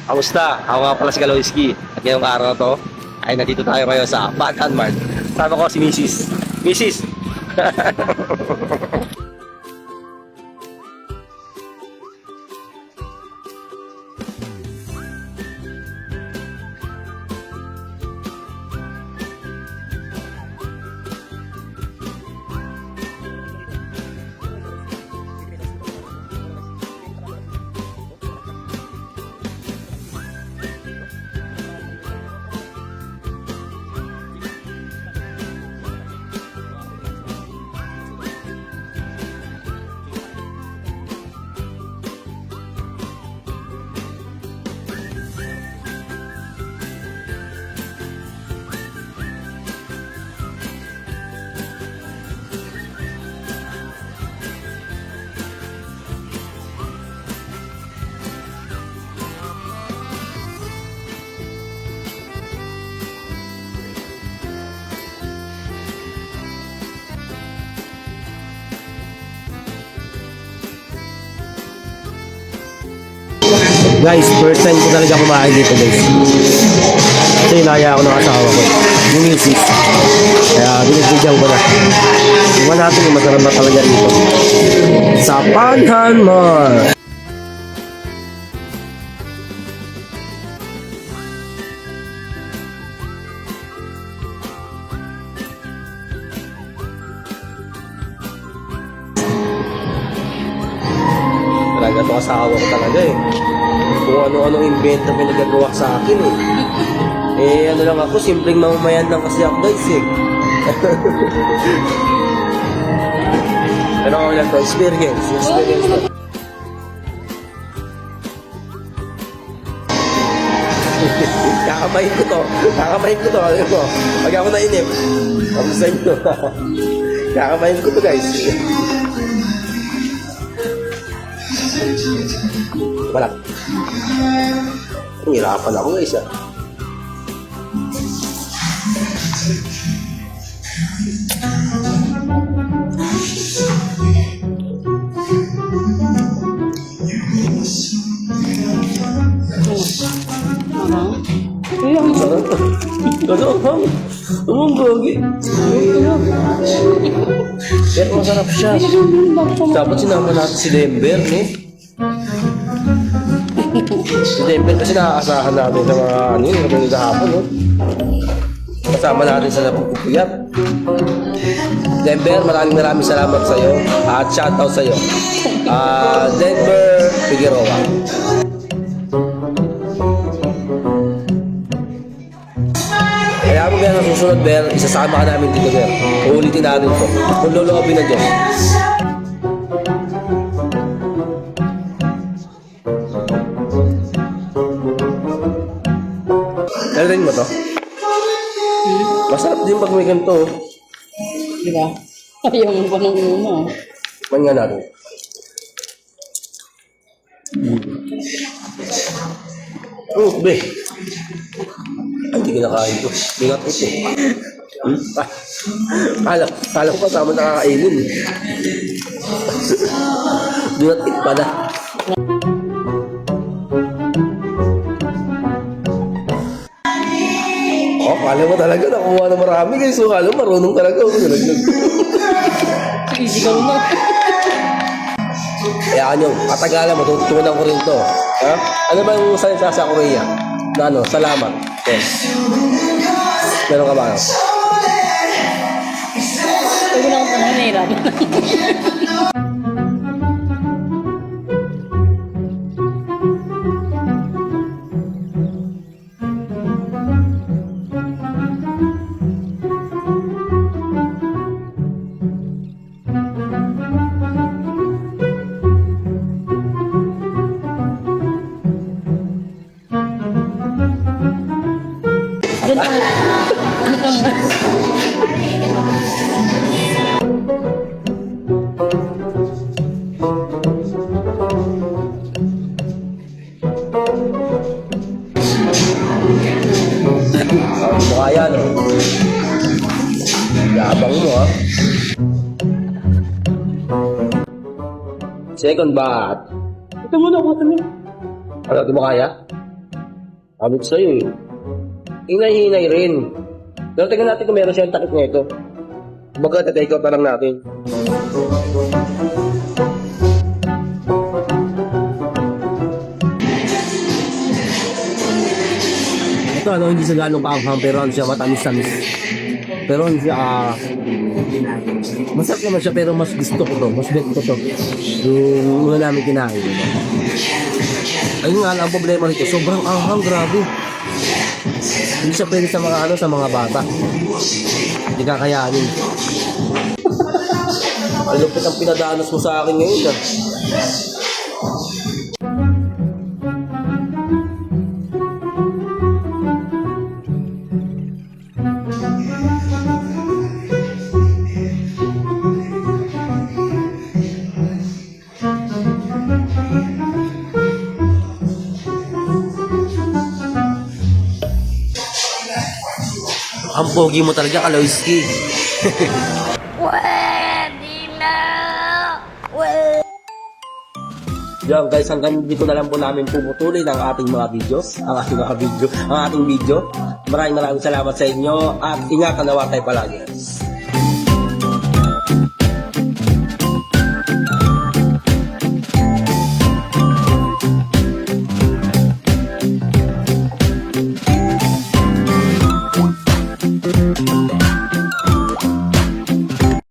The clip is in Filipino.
Kamusta? Ako nga pala si Kaloyski. At ngayong araw na to, ay nandito tayo ngayon sa Bataan Mart. Sama ko si Mrs. Mrs. Guys, first time ko talaga kumain dito guys. Kasi inaya ako ng asawa ko, yung misis. Kaya binibigyan ko na. Tingnan natin yung masarap na talaga dito. Sa Bataan Mart. Talaga itong asawa ko talaga eh. Kung ano-anong invento pinagagawa sa akin eh. Eh ano lang ako, simpleng mamamayan lang kasi ako guys eh. Pero ako lang to, experience to. Kakamayin ko to, ano ko. Pag ako nainip, ang sa inyo. Kakamayin ko to guys. Wala. Hirapan ako guys ah. Sarap. Ang gagi. Pero masarap siya. Dapat sinama natin si Denver, eh. Si Denver kasi nakakasahan natin sa mga ano yun, kapag hapon, no? Kasama natin sa napupuyat. Denver, maraming salamat sa iyo at shoutout sa iyo. Denver Figueroa. Kaya mo ganyan ang susunod, Ber, isasama ka namin dito, Ber. Uulitin natin ito. Kung loloobin na Diyos. Narinig mo to? Masarap din pag may ganito. Diba? Yung panong-una. Manya natin. Be. Ay, hindi ka nakain to. Bigat ito. Kala ko kasama nakakainin. Bigat it pala. Oh, kala mo talaga nakuha na marami guys. So, kala mo marunong talaga. Easy ka naman. Kaya nyo, katagalan, matutunan ko rin to. Ha? Ano ba yung salita sa Korea? Na ano, salamat. Yes. Meron ka ba? Huwag mo na akong panahon, nahirapan. Mukha yan, oh. Yabang mo, ha. Second bat. Ito muna ako, ito. Ano, di mo kaya? Abot sa'yo eh. Hinay-hinay rin. Pero tingnan natin kung meron siyang takip na ito. Baga, take out na lang natin. Ito ano, hindi siya ganong kaanghang pero ano siya, matamis-tamis. Pero ano siya, masarap naman siya pero mas gusto ko to, mas bet ko to. Yung una namin kinain. Ayun nga lang, ang problema nito, sobrang anghang, grabe. Hindi siya pwede sa mga ano, sa mga bata. Hindi kakayanin. Ang lupit ang pinadanas mo sa akin ngayon. Ang pogi mo talaga, Kaloyski. Pwede na! Yan guys, hanggang dito na lang po namin puputulin ang ating mga videos, ang ating video. Maraming salamat sa inyo at ingatan nawa tayo palagi.